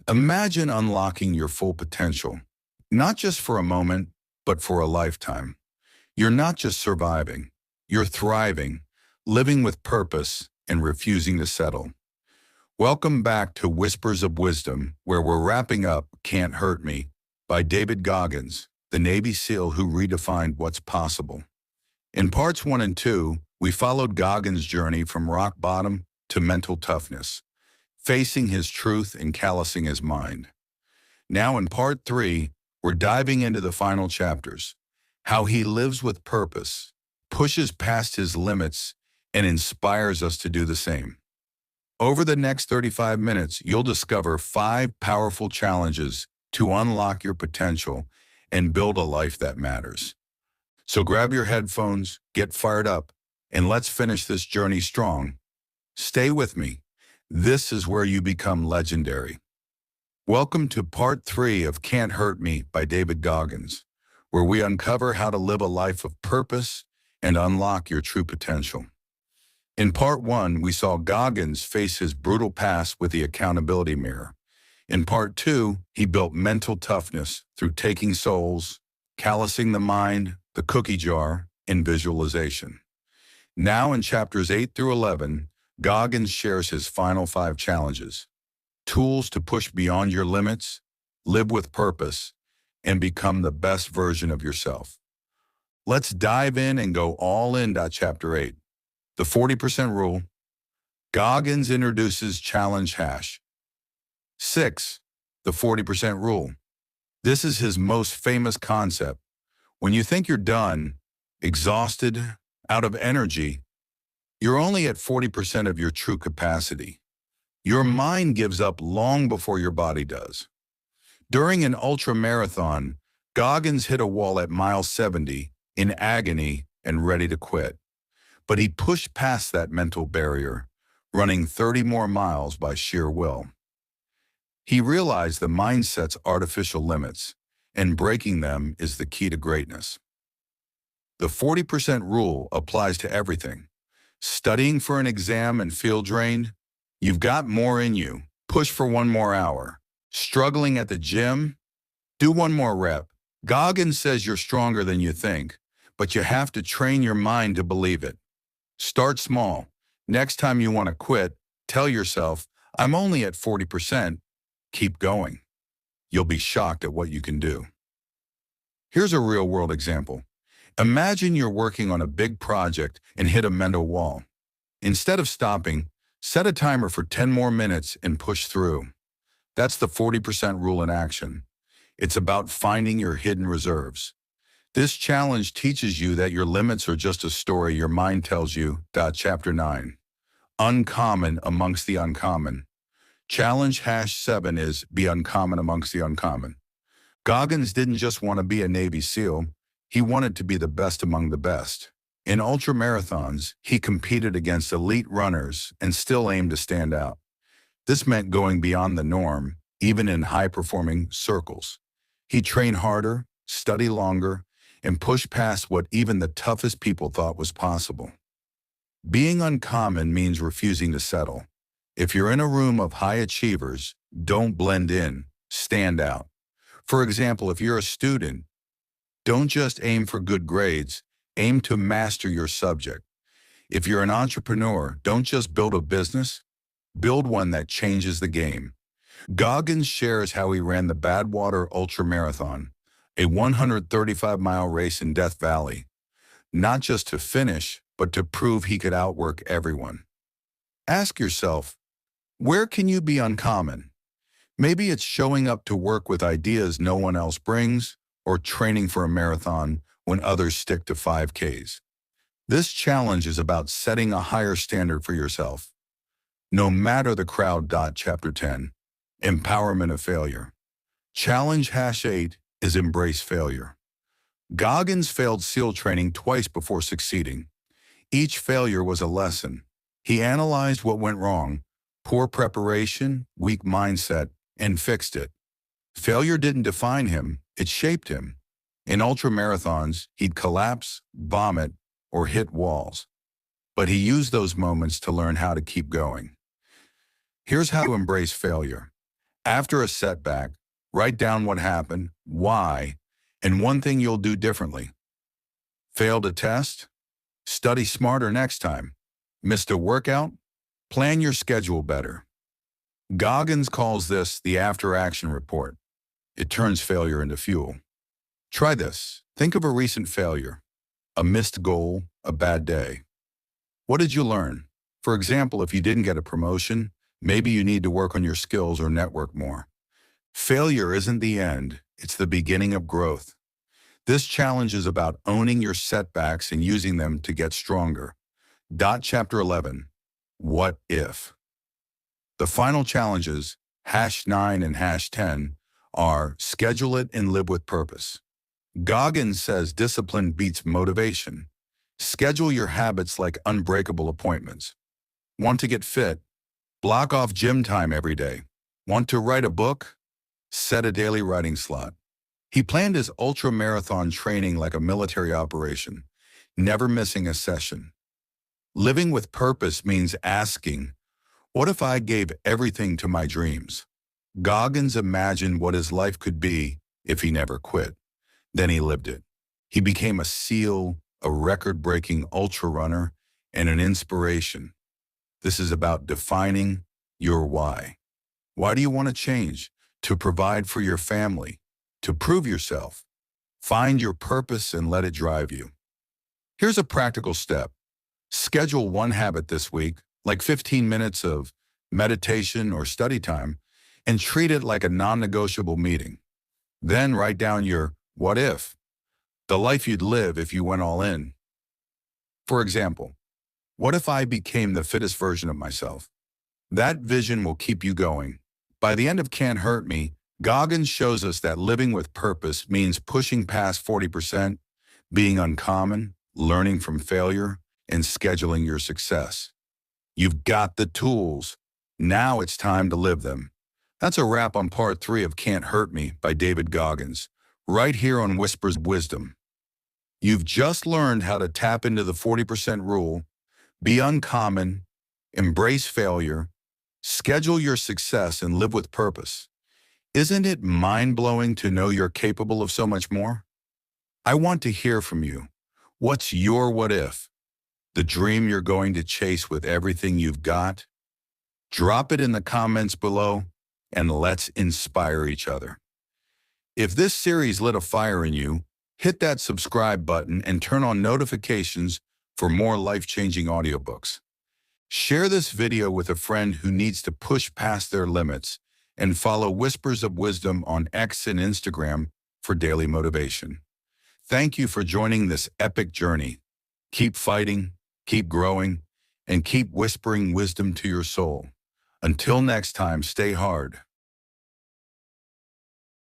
Imagine unlocking your full potential, not just for a moment, but for a lifetime. You're not just surviving, you're thriving, living with purpose, and refusing to settle. Welcome back to Whispers of Wisdom, where we're wrapping up Can't Hurt Me by David Goggins, the Navy SEAL who redefined what's possible. In parts 1 and 2, we followed Goggins' journey from rock bottom to mental toughness, facing his truth and callousing his mind. Now in part 3, we're diving into the final chapters, how he lives with purpose, pushes past his limits, and inspires us to do the same. Over the next 35 minutes, you'll discover 5 powerful challenges to unlock your potential and build a life that matters. So grab your headphones, get fired up, and let's finish this journey strong. Stay with me. This is where you become legendary. Welcome to part 3 of Can't Hurt Me by David Goggins, where we uncover how to live a life of purpose and unlock your true potential. In part 1, we saw Goggins face his brutal past with the accountability mirror. In part 2, he built mental toughness through taking souls, callousing the mind, the cookie jar, and visualization. Now in chapters 8 through 11, Goggins shares his final 5 challenges, tools to push beyond your limits, live with purpose, and become the best version of yourself. Let's dive in and go all in. Chapter 8, the 40% rule. Goggins introduces challenge hash. 6, the 40% rule. This is his most famous concept. When you think you're done, exhausted, out of energy, you're only at 40% of your true capacity. Your mind gives up long before your body does. During an ultra-marathon, Goggins hit a wall at mile 70 in agony and ready to quit. But he pushed past that mental barrier, running 30 more miles by sheer will. He realized the mindset's artificial limits, and breaking them is the key to greatness. The 40% rule applies to everything. Studying for an exam and feel drained? You've got more in you. Push for 1 more hour. Struggling at the gym? Do 1 more rep. Goggins says you're stronger than you think, but you have to train your mind to believe it. Start small. Next time you want to quit, tell yourself, I'm only at 40%. Keep going. You'll be shocked at what you can do. Here's a real-world example. Imagine you're working on a big project and hit a mental wall. Instead of stopping, set a timer for 10 more minutes and push through. That's the 40% rule in action. It's about finding your hidden reserves. This challenge teaches you that your limits are just a story your mind tells you. Chapter 9. Uncommon amongst the uncommon. Challenge hash 7 is be uncommon amongst the uncommon. Goggins didn't just want to be a Navy SEAL. He wanted to be the best among the best. In ultramarathons, he competed against elite runners and still aimed to stand out. This meant going beyond the norm, even in high-performing circles. He trained harder, studied longer, and pushed past what even the toughest people thought was possible. Being uncommon means refusing to settle. If you're in a room of high achievers, don't blend in, stand out. For example, if you're a student, don't just aim for good grades, aim to master your subject. If you're an entrepreneur, don't just build a business, build one that changes the game. Goggins shares how he ran the Badwater Ultramarathon, a 135-mile race in Death Valley, not just to finish, but to prove he could outwork everyone. Ask yourself, where can you be uncommon? Maybe it's showing up to work with ideas no one else brings, or training for a marathon when others stick to 5Ks. This challenge is about setting a higher standard for yourself, no matter the crowd. Chapter 10. Empowerment of failure. Challenge hash 8 is embrace failure. Goggins failed SEAL training twice before succeeding. Each failure was a lesson. He analyzed what went wrong, poor preparation, weak mindset, and fixed it. Failure didn't define him, it shaped him. In ultramarathons, he'd collapse, vomit, or hit walls. But he used those moments to learn how to keep going. Here's how to embrace failure. After a setback, write down what happened, why, and one thing you'll do differently. Failed a test? Study smarter next time. Missed a workout? Plan your schedule better. Goggins calls this the after-action report. It turns failure into fuel. Try this. Think of a recent failure, a missed goal, a bad day. What did you learn? For example, if you didn't get a promotion, maybe you need to work on your skills or network more. Failure isn't the end, it's the beginning of growth. This challenge is about owning your setbacks and using them to get stronger. Chapter 11. What if? The final challenges, #9 and #10, are schedule it and live with purpose. Goggins says discipline beats motivation. Schedule your habits like unbreakable appointments. Want to get fit? Block off gym time every day. Want to write a book? Set a daily writing slot. He planned his ultra-marathon training like a military operation, never missing a session. Living with purpose means asking, what if I gave everything to my dreams? Goggins imagined what his life could be if he never quit. Then he lived it. He became a SEAL, a record-breaking ultra runner, and an inspiration. This is about defining your why. Why do you want to change? To provide for your family, to prove yourself. Find your purpose and let it drive you. Here's a practical step. Schedule one habit this week, like 15 minutes of meditation or study time, and treat it like a non-negotiable meeting. Then write down your what if, the life you'd live if you went all in. For example, what if I became the fittest version of myself? That vision will keep you going. By the end of Can't Hurt Me, Goggins shows us that living with purpose means pushing past 40%, being uncommon, learning from failure, and scheduling your success. You've got the tools. Now it's time to live them. That's a wrap on part 3 of Can't Hurt Me by David Goggins, right here on Whispers of Wisdom. You've just learned how to tap into the 40% rule, be uncommon, embrace failure, schedule your success, and live with purpose. Isn't it mind-blowing to know you're capable of so much more? I want to hear from you. What's your what if? The dream you're going to chase with everything you've got? Drop it in the comments below, and let's inspire each other. If this series lit a fire in you, hit that subscribe button and turn on notifications for more life-changing audiobooks. Share this video with a friend who needs to push past their limits, and follow Whispers of Wisdom on X and Instagram for daily motivation. Thank you for joining this epic journey. Keep fighting, keep growing, and keep whispering wisdom to your soul. Until next time, stay hard.